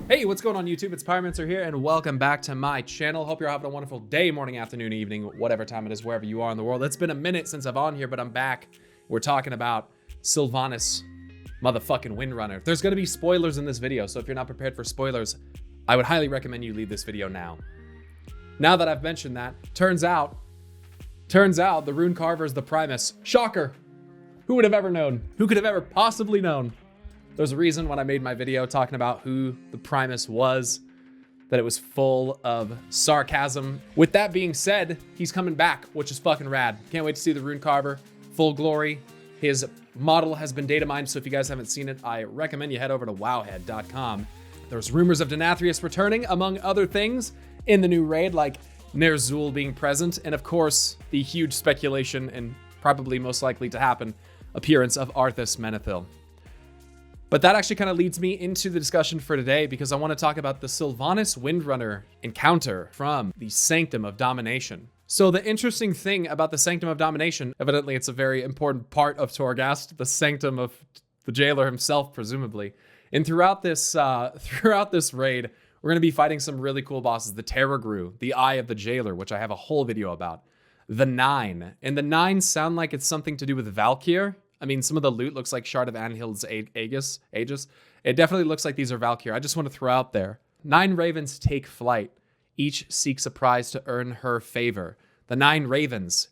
Hey, what's going on YouTube? It's Pyromancer here, and welcome back to my channel. Hope you're having a wonderful day, morning, afternoon, evening, whatever time it is, wherever you are in the world. It's been a minute since I've on here, but I'm back. We're talking about Sylvanas, motherfucking Windrunner. There's gonna be spoilers in this video, so if you're not prepared for spoilers, I would highly recommend you leave this video now. Now that I've mentioned that, turns out the Rune Carver is the Primus. Shocker! Who would have ever known? Who could have ever possibly known? There's a reason when I made my video talking about who the Primus was, that it was full of sarcasm. With that being said, he's coming back, which is fucking rad. Can't wait to see the Rune Carver, full glory. His model has been data mined, so if you guys haven't seen it, I recommend you head over to wowhead.com. There's rumors of Denathrius returning, among other things, in the new raid, like Ner'zhul being present, and of course, the huge speculation, and probably most likely to happen, appearance of Arthas Menethil. But that actually kind of leads me into the discussion for today, because I want to talk about the Sylvanas Windrunner encounter from the Sanctum of Domination. So the interesting thing about the Sanctum of Domination, evidently it's a very important part of Torghast, the Sanctum of the Jailer himself, presumably. And throughout this raid, we're going to be fighting some really cool bosses. The Terragru, the Eye of the Jailer, which I have a whole video about. The Nine. And the Nine sound like it's something to do with Valkyr. I mean, some of the loot looks like Shard of Anhild's Aegis. It definitely looks like these are Valkyr. I just want to throw out there. 9 ravens take flight. Each seeks a prize to earn her favor. The 9 ravens.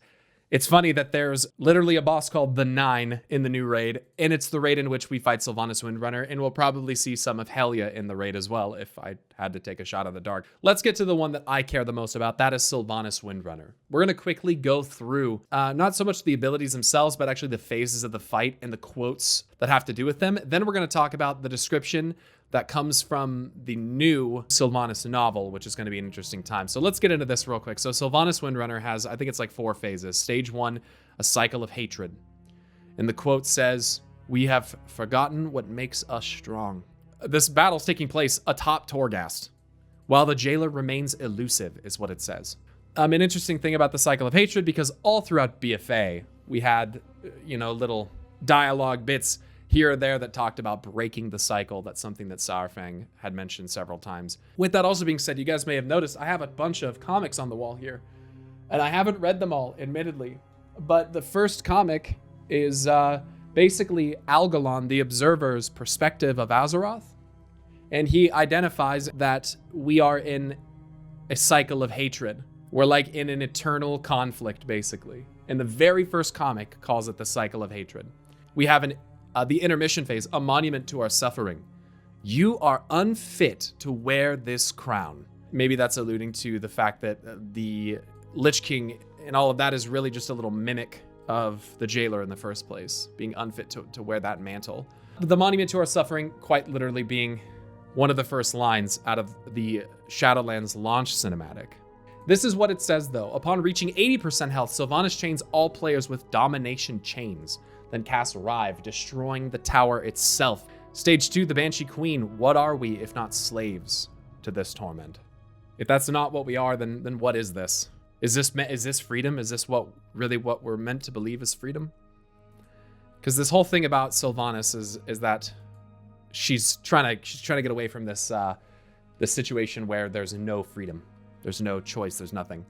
It's funny that there's literally a boss called the 9 in the new raid, and it's the raid in which we fight Sylvanas Windrunner, and we'll probably see some of Helya in the raid as well if I had to take a shot at the dark. Let's get to the one that I care the most about. That is Sylvanas Windrunner. We're going to quickly go through not so much the abilities themselves, but actually the phases of the fight and the quotes that have to do with them. Then we're going to talk about the description that comes from the new Sylvanas novel, which is going to be an interesting time. So let's get into this real quick. So Sylvanas Windrunner has, I think it's like 4 phases. Stage 1, a cycle of hatred. And the quote says, "We have forgotten what makes us strong." This battle's taking place atop Torghast, while the jailer remains elusive, is what it says. An interesting thing about the cycle of hatred, because all throughout BFA, we had, little dialogue bits here or there that talked about breaking the cycle. That's something that Saurfang had mentioned several times. With that also being said, you guys may have noticed I have a bunch of comics on the wall here, and I haven't read them all, admittedly. But the first comic is basically Algalon, the Observer's perspective of Azeroth. And he identifies that we are in a cycle of hatred. We're like in an eternal conflict, basically. And the very first comic calls it the cycle of hatred. We have the intermission phase, a monument to our suffering. You are unfit to wear this crown. Maybe that's alluding to the fact that the Lich King and all of that is really just a little mimic of the jailer in the first place, being unfit to wear that mantle. The monument to our suffering quite literally being one of the first lines out of the Shadowlands launch cinematic. This is what it says though. Upon reaching 80% health, Sylvanas chains all players with domination chains, then casts Rive, destroying the tower itself. Stage 2, the Banshee Queen. What are we if not slaves to this torment? If that's not what we are, then what is this? Is this freedom? Is this what we're meant to believe is freedom? Because this whole thing about Sylvanas is that she's trying to get away from this situation where there's no freedom, there's no choice, there's nothing.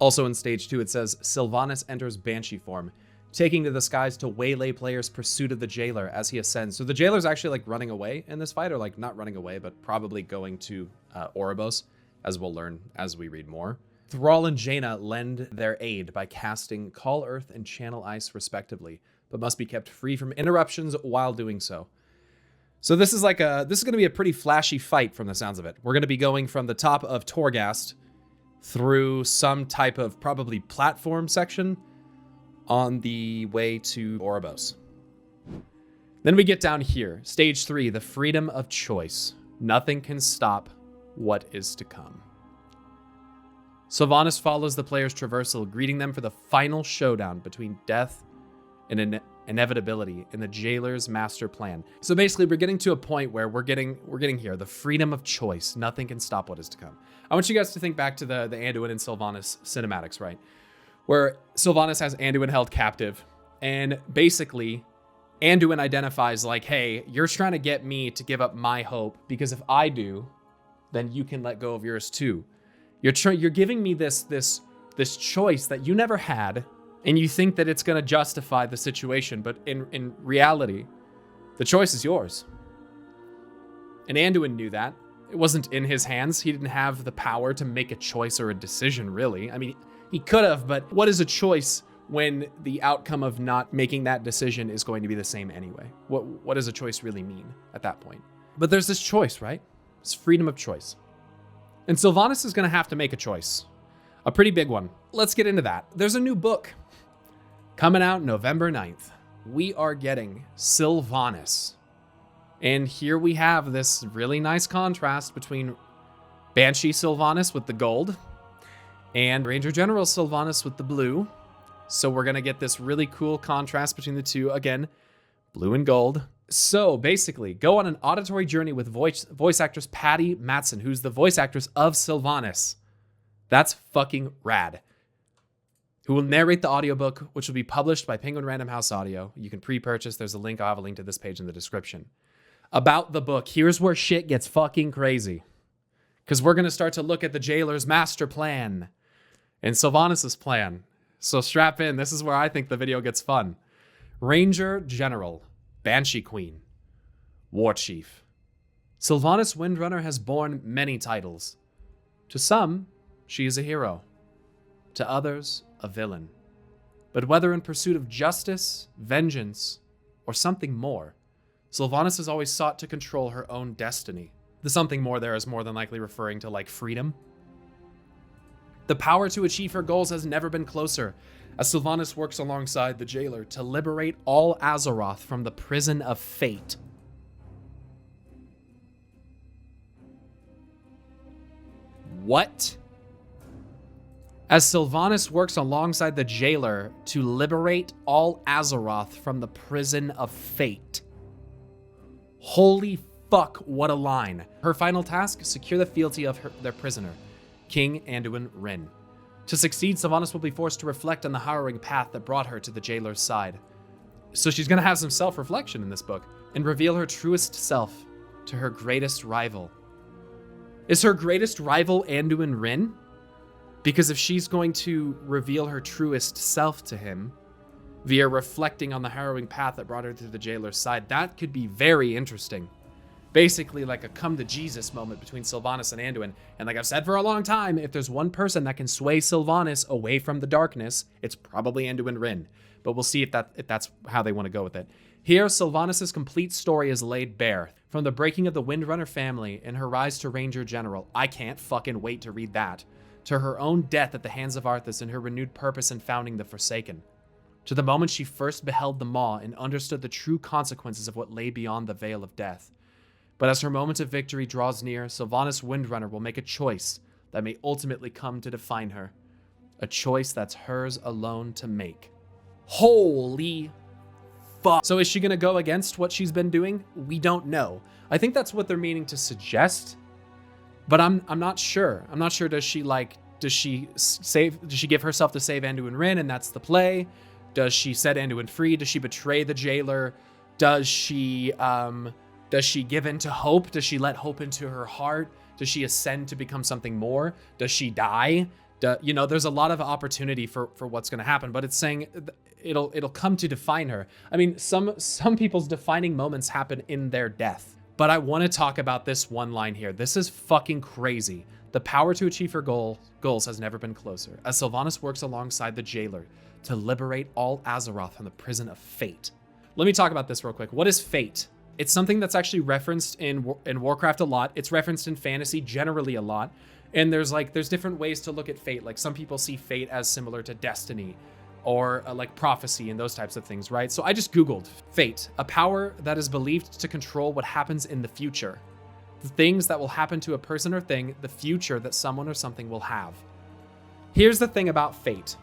Also in stage 2, it says Sylvanas enters Banshee form, taking to the skies to waylay players' pursuit of the jailer as he ascends. So the jailer's actually like running away in this fight, or like not running away, but probably going to Oribos, as we'll learn as we read more. Thrall and Jaina lend their aid by casting Call Earth and Channel Ice respectively, but must be kept free from interruptions while doing so. So this is going to be a pretty flashy fight from the sounds of it. We're going to be going from the top of Torghast through some type of probably platform section on the way to Oribos. Then we get down here. Stage 3, the freedom of choice. Nothing can stop what is to come. Sylvanas follows the player's traversal, greeting them for the final showdown between death and inevitability in the jailer's master plan. So basically, we're getting to a point where we're getting here. The freedom of choice. Nothing can stop what is to come. I want you guys to think back to the Anduin and Sylvanas cinematics, right? Where Sylvanas has Anduin held captive, and basically Anduin identifies like, hey, you're trying to get me to give up my hope, because if I do, then you can let go of yours too. You're giving me this choice that you never had, and you think that it's going to justify the situation, but in reality, the choice is yours. And Anduin knew that. It wasn't in his hands. He didn't have the power to make a choice or a decision, really. I mean, he could have, but what is a choice when the outcome of not making that decision is going to be the same anyway? What does a choice really mean at that point? But there's this choice, right? It's freedom of choice. And Sylvanas is going to have to make a choice. A pretty big one. Let's get into that. There's a new book coming out November 9th. We are getting Sylvanas. And here we have this really nice contrast between Banshee Sylvanas with the gold and Ranger General Sylvanas with the blue. So we're going to get this really cool contrast between the two. Again, blue and gold. So basically, go on an auditory journey with voice actress Patty Matson, who's the voice actress of Sylvanas. That's fucking rad. Who will narrate the audiobook, which will be published by Penguin Random House Audio. You can pre-purchase. There's a link. I'll have a link to this page in the description. About the book, here's where shit gets fucking crazy. Because we're going to start to look at the jailer's master plan and Sylvanas' plan. So strap in. This is where I think the video gets fun. Ranger General, Banshee Queen, War Chief. Sylvanas Windrunner has borne many titles. To some, she is a hero. To others, a villain. But whether in pursuit of justice, vengeance, or something more, Sylvanas has always sought to control her own destiny. The something more there is more than likely referring to like freedom. The power to achieve her goals has never been closer, as Sylvanas works alongside the jailer to liberate all Azeroth from the prison of fate. What? As Sylvanas works alongside the jailer to liberate all Azeroth from the prison of fate. Holy fuck, what a line. Her final task, secure the fealty of their prisoner, King Anduin Wrynn. To succeed, Sylvanas will be forced to reflect on the harrowing path that brought her to the jailer's side. So she's gonna have some self-reflection in this book and reveal her truest self to her greatest rival. Is her greatest rival Anduin Wrynn? Because if she's going to reveal her truest self to him via reflecting on the harrowing path that brought her to the jailer's side, that could be very interesting. Basically like a come to Jesus moment between Sylvanas and Anduin. And like I've said for a long time, if there's one person that can sway Sylvanas away from the darkness, it's probably Anduin Wrynn. But we'll see if that's how they want to go with it. Here, Sylvanas' complete story is laid bare. From the breaking of the Windrunner family and her rise to Ranger General, I can't fucking wait to read that, to her own death at the hands of Arthas and her renewed purpose in founding the Forsaken, to the moment she first beheld the Maw and understood the true consequences of what lay beyond the veil of death. But as her moment of victory draws near, Sylvanas Windrunner will make a choice that may ultimately come to define her. A choice that's hers alone to make. Holy fuck. So is she gonna go against what she's been doing? We don't know. I think that's what they're meaning to suggest, but I'm not sure. I'm not sure. Does she give herself to save Anduin Wrynn and that's the play? Does she set Anduin free? Does she betray the jailer? Does she give in to hope? Does she let hope into her heart? Does she ascend to become something more? Does she die? There's a lot of opportunity for what's going to happen, but it's saying it'll come to define her. I mean, some people's defining moments happen in their death, but I want to talk about this one line here. This is fucking crazy. The power to achieve her goals has never been closer, as Sylvanas works alongside the jailer to liberate all Azeroth from the prison of fate. Let me talk about this real quick. What is fate? It's something that's actually referenced in Warcraft a lot. It's referenced in fantasy generally a lot. And there's different ways to look at fate. Like some people see fate as similar to destiny or like prophecy and those types of things, right? So I just Googled fate, a power that is believed to control what happens in the future. The things that will happen to a person or thing, the future that someone or something will have. Here's the thing about fate.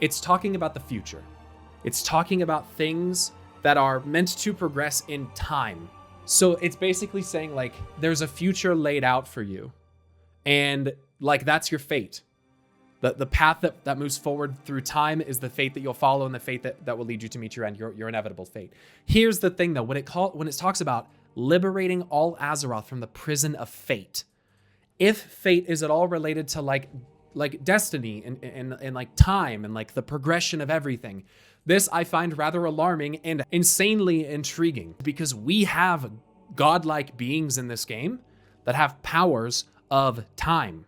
It's talking about the future. It's talking about things that are meant to progress in time. So it's basically saying like, there's a future laid out for you. And like, that's your fate. The path that moves forward through time is the fate that you'll follow and the fate that will lead you to meet your end, your inevitable fate. Here's the thing though, when it talks about liberating all Azeroth from the prison of fate, if fate is at all related to like destiny and like time and like the progression of everything, this I find rather alarming and insanely intriguing, because we have godlike beings in this game that have powers of time.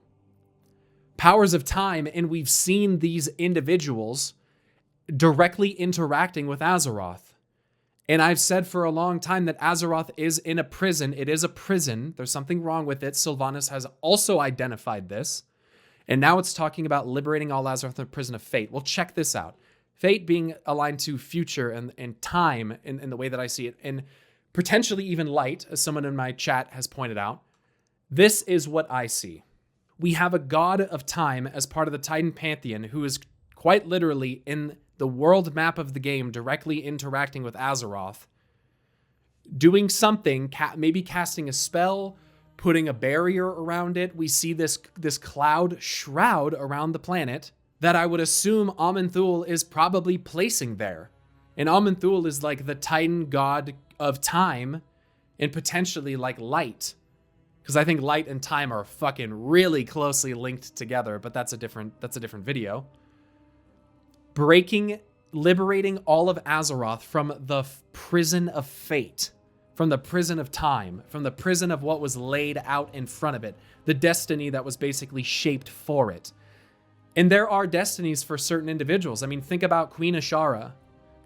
Powers of time, and we've seen these individuals directly interacting with Azeroth. And I've said for a long time that Azeroth is in a prison. It is a prison. There's something wrong with it. Sylvanas has also identified this. And now it's talking about liberating all Azeroth in the prison of fate. Well, check this out. Fate being aligned to future and time in the way that I see it, and potentially even light, as someone in my chat has pointed out. This is what I see. We have a god of time as part of the Titan Pantheon who is quite literally in the world map of the game, directly interacting with Azeroth, doing something, maybe casting a spell, putting a barrier around it. We see this cloud shroud around the planet that I would assume Aman'Thul is probably placing there. And Aman'Thul is like the Titan god of time and potentially like light. Because I think light and time are fucking really closely linked together, but that's a different video. Liberating all of Azeroth from the prison of fate, from the prison of time, from the prison of what was laid out in front of it, the destiny that was basically shaped for it. And there are destinies for certain individuals. I mean, think about Queen Ashara,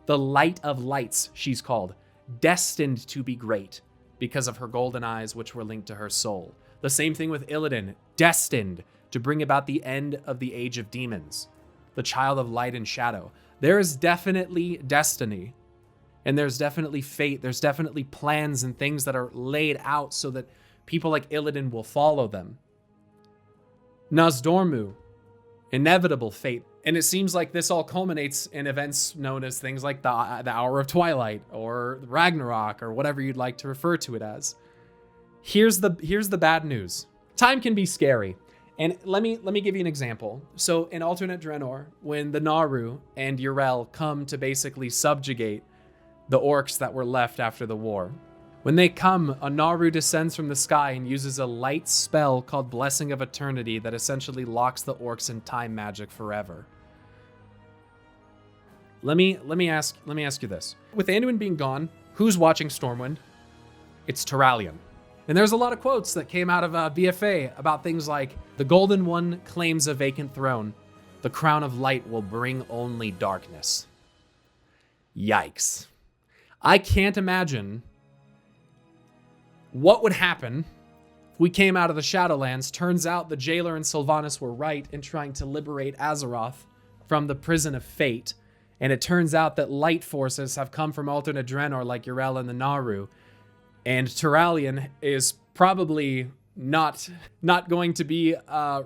the light of lights, she's called, destined to be great because of her golden eyes, which were linked to her soul. The same thing with Illidan, destined to bring about the end of the age of demons, the child of light and shadow. There is definitely destiny, and there's definitely fate. There's definitely plans and things that are laid out so that people like Illidan will follow them. Nozdormu, inevitable fate. And it seems like this all culminates in events known as things like the Hour of Twilight or Ragnarok or whatever you'd like to refer to it as. Here's the bad news. Time can be scary. And let me give you an example. So in alternate Draenor, when the Naru and Yrel come to basically subjugate the orcs that were left after the war, when they come, a Naru descends from the sky and uses a light spell called Blessing of Eternity that essentially locks the orcs in time magic forever. Let me ask you this. With Anduin being gone, who's watching Stormwind? It's Turalyon. And there's a lot of quotes that came out of BFA about things like, the Golden One claims a vacant throne. The crown of light will bring only darkness. Yikes. I can't imagine what would happen if we came out of the Shadowlands. Turns out the jailer and Sylvanas were right in trying to liberate Azeroth from the prison of fate. And it turns out that light forces have come from alternate Draenor like Yrel and the Naru. And Turalyon is probably not going to be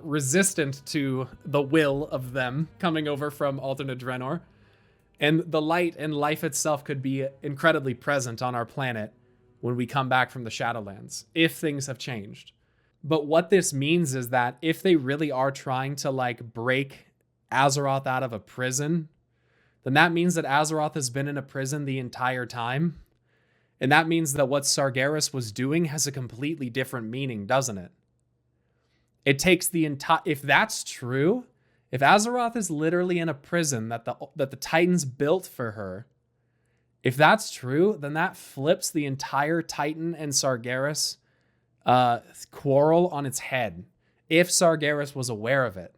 resistant to the will of them coming over from alternate Draenor. And the light and life itself could be incredibly present on our planet when we come back from the Shadowlands, if things have changed. But what this means is that if they really are trying to like break Azeroth out of a prison, then that means that Azeroth has been in a prison the entire time. And that means that what Sargeras was doing has a completely different meaning, doesn't it? It takes the entire... If that's true, if Azeroth is literally in a prison that the Titans built for her, if that's true, then that flips the entire Titan and Sargeras quarrel on its head, if Sargeras was aware of it.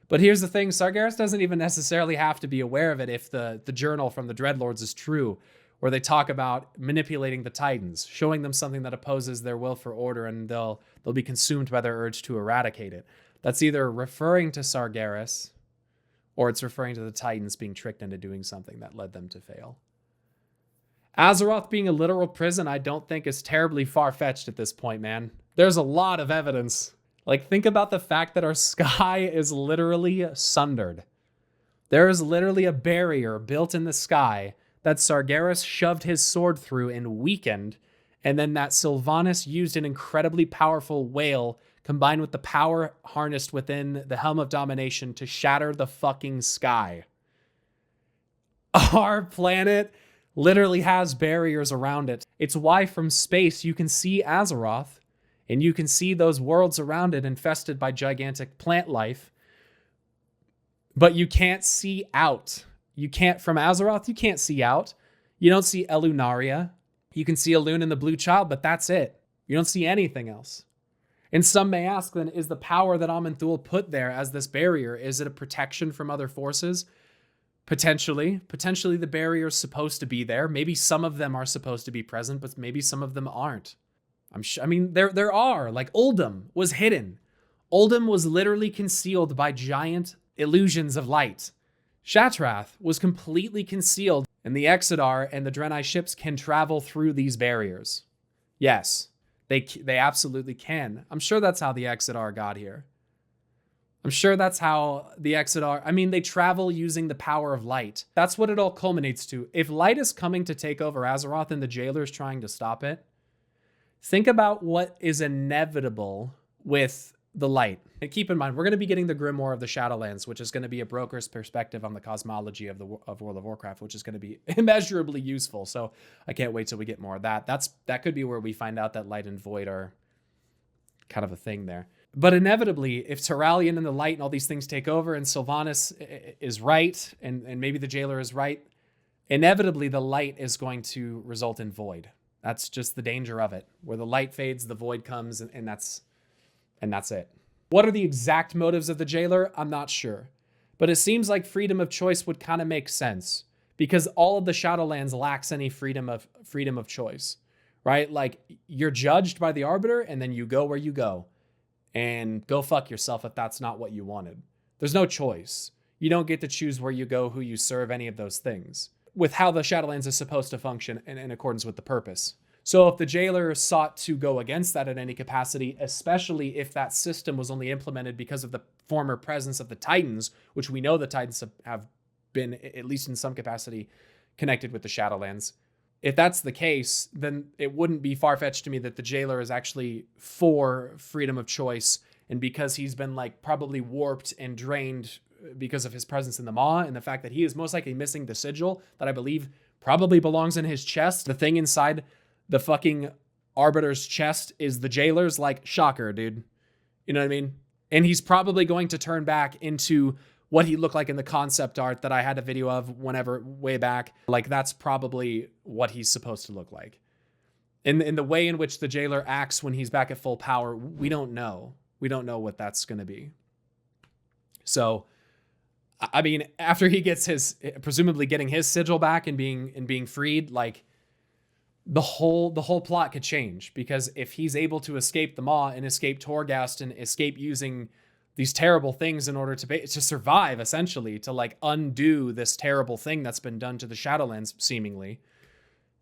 But here's the thing, Sargeras doesn't even necessarily have to be aware of it if the journal from the Dreadlords is true, where they talk about manipulating the Titans, showing them something that opposes their will for order, and they'll be consumed by their urge to eradicate it. That's either referring to Sargeras, or it's referring to the Titans being tricked into doing something that led them to fail. Azeroth being a literal prison, I don't think is terribly far-fetched at this point, man. There's a lot of evidence. Like, think about the fact that our sky is literally sundered. There is literally a barrier built in the sky that Sargeras shoved his sword through and weakened, and then that Sylvanas used an incredibly powerful whale combined with the power harnessed within the Helm of Domination to shatter the fucking sky. Our planet literally has barriers around it. It's why from space you can see Azeroth And you can see those worlds around it infested by gigantic plant life, but you can't see out. You can't, from Azeroth, you can't see out. You don't see Elunaria. You can see Elune and the Blue Child, but that's it. You don't see anything else. And some may ask, then, is the power that Aman'Thul put there as this barrier, is it a protection from other forces? Potentially. Potentially the barrier is supposed to be there. Maybe some of them are supposed to be present, but maybe some of them aren't. I mean, there are. Like, Uldum was hidden. Uldum was literally concealed by giant illusions of light. Shatrath was completely concealed, and the Exodar and the Draenei ships can travel through these barriers. Yes, they absolutely can. I'm sure that's how the Exodar got here. I'm sure that's how the Exodar... I mean, they travel using the power of light. That's what it all culminates to. If light is coming to take over Azeroth and the Jailer is trying to stop it, think about what is inevitable with the light. And keep in mind, we're going to be getting the Grimoire of the Shadowlands, which is going to be a broker's perspective on the cosmology of World of Warcraft, which is going to be immeasurably useful. So I can't wait till we get more of that. That could be where we find out that light and void are kind of a thing there. But inevitably, if Turalyon and the light and all these things take over and Sylvanas is right, and maybe the Jailer is right, inevitably the light is going to result in void. That's just the danger of it. Where the light fades, the void comes, and that's it. What are the exact motives of the Jailer? I'm not sure. But it seems like freedom of choice would kind of make sense, because all of the Shadowlands lacks any freedom of choice, right? Like, you're judged by the Arbiter, and then you go where you go. And go fuck yourself if that's not what you wanted. There's no choice. You don't get to choose where you go, who you serve, any of those things. With how the Shadowlands is supposed to function in accordance with the purpose. So if the Jailer sought to go against that in any capacity, especially if that system was only implemented because of the former presence of the Titans, which we know the Titans have been, at least in some capacity, connected with the Shadowlands. If that's the case, then it wouldn't be far-fetched to me that the Jailer is actually for freedom of choice, and because he's been like probably warped and drained because of his presence in the Maw, and the fact that he is most likely missing the sigil that I believe probably belongs in his chest. The thing inside the fucking Arbiter's chest is the Jailer's. Like, shocker, dude. You know what I mean? And he's probably going to turn back into what he looked like in the concept art that I had a video of way back. Like, that's probably what he's supposed to look like. In the way in which the Jailer acts when he's back at full power, we don't know. We don't know what that's going to be. So, I mean, after he gets presumably getting his sigil back and being freed, like, the whole plot could change, because if he's able to escape the Maw and escape Torghast and escape using these terrible things in order to survive, essentially, to like undo this terrible thing that's been done to the Shadowlands, seemingly,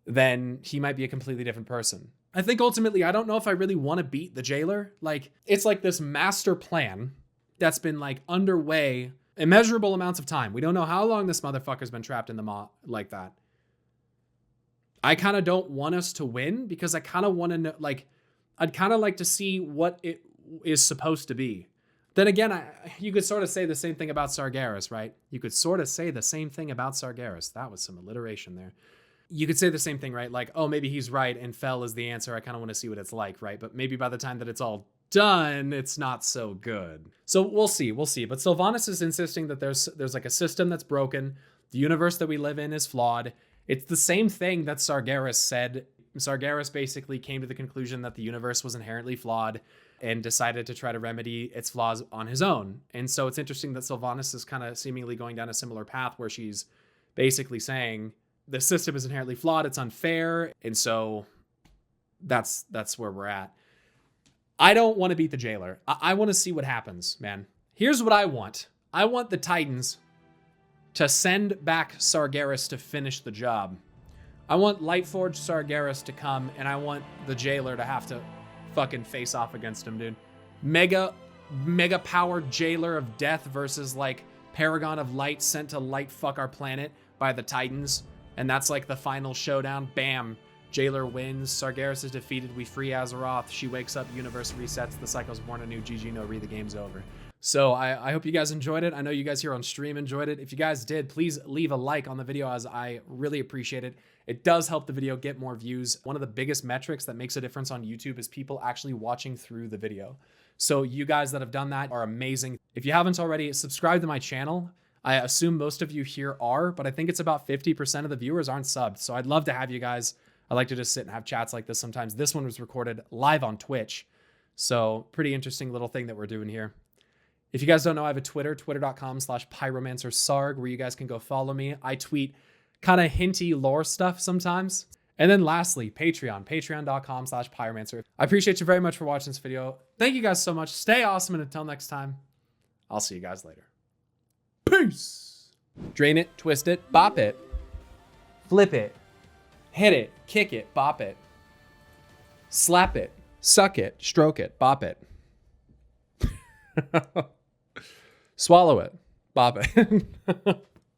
then he might be a completely different person. I think ultimately, I don't know if I really want to beat the Jailer. Like, it's like this master plan that's been like underway immeasurable amounts of time. We don't know how long this motherfucker's been trapped in the Maw like that. I kind of don't want us to win, because I kind of want to know, like, I'd kind of like to see what it is supposed to be. Then again, you could sort of say the same thing about Sargeras, right? You could sort of say the same thing about Sargeras. That was some alliteration there. You could say the same thing, right? Like, oh, maybe he's right and Fel is the answer. I kind of want to see what it's like, right? But maybe by the time that it's all done, it's not so good. So we'll see. But Sylvanas is insisting that there's like a system that's broken. The universe that we live in is flawed. It's the same thing that Sargeras said. Sargeras basically came to the conclusion that the universe was inherently flawed and decided to try to remedy its flaws on his own. And so it's interesting that Sylvanas is kind of seemingly going down a similar path, where she's basically saying the system is inherently flawed, it's unfair, and so that's where we're at. I don't want to beat the Jailer. I want to see what happens, man. Here's what I want. I want the Titans to send back Sargeras to finish the job. I want Lightforged Sargeras to come, and I want the Jailer to have to fucking face off against him, dude. Mega powered Jailer of Death versus like Paragon of Light sent to light fuck our planet by the Titans. And that's like the final showdown. Bam. Jailer wins, Sargeras is defeated, we free Azeroth, she wakes up, universe resets, the cycle's born anew, GG, no re, the game's over. So I hope you guys enjoyed it. I know you guys here on stream enjoyed it. If you guys did, please leave a like on the video, as I really appreciate it. It does help the video get more views. One of the biggest metrics that makes a difference on YouTube is people actually watching through the video. So you guys that have done that are amazing. If you haven't already, subscribe to my channel. I assume most of you here are, but I think it's about 50% of the viewers aren't subbed. So I'd love to have you guys. I like to just sit and have chats like this sometimes. This one was recorded live on Twitch. So pretty interesting little thing that we're doing here. If you guys don't know, I have a Twitter, twitter.com/pyromancersarg, where you guys can go follow me. I tweet kind of hinty lore stuff sometimes. And then lastly, Patreon, patreon.com/pyromancer. I appreciate you very much for watching this video. Thank you guys so much. Stay awesome. And until next time, I'll see you guys later. Peace. Drain it, twist it, bop it, flip it, hit it, kick it, bop it, slap it, suck it, stroke it, bop it. Swallow it, bop it.